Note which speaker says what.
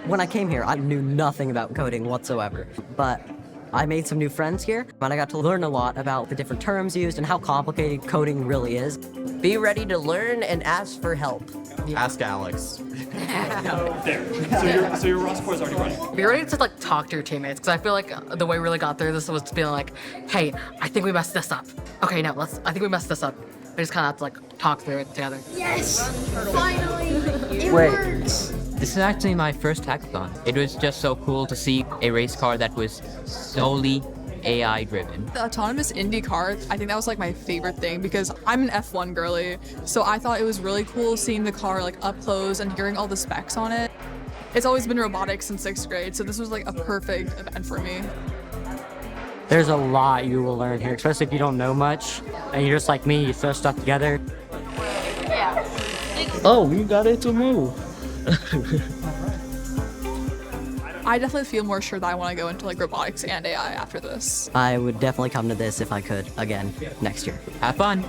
Speaker 1: When I came here, I knew nothing about coding whatsoever, but I made some new friends here, and I got to learn a lot about the different terms used and how complicated coding really is.
Speaker 2: Be ready to learn and ask for help.
Speaker 3: Ask Alex.
Speaker 4: There. So your raw score is already running.
Speaker 5: Be ready to like talk to your teammates, because I feel like the way we really got through this was to be like, hey, I think we messed this up. Okay, no, I think we messed this up. We just kind of have to like talk through it together.
Speaker 6: Yes! Finally! It
Speaker 1: Wait.
Speaker 6: works!
Speaker 7: This is actually my first hackathon. It was just so cool to see a race car that was solely AI driven.
Speaker 8: The autonomous Indy car, I think that was like my favorite thing because I'm an F1 girly. So I thought it was really cool seeing the car like up close and hearing all the specs on it. It's always been robotics since 6th grade, so this was like a perfect event for me.
Speaker 9: There's a lot you will learn here, especially if you don't know much and you're just like me, you throw stuff together.
Speaker 10: Oh, you got it to move.
Speaker 8: I definitely feel more sure that I want to go into like robotics and AI after this.
Speaker 1: I would definitely come to this if I could again next year.
Speaker 7: Have fun.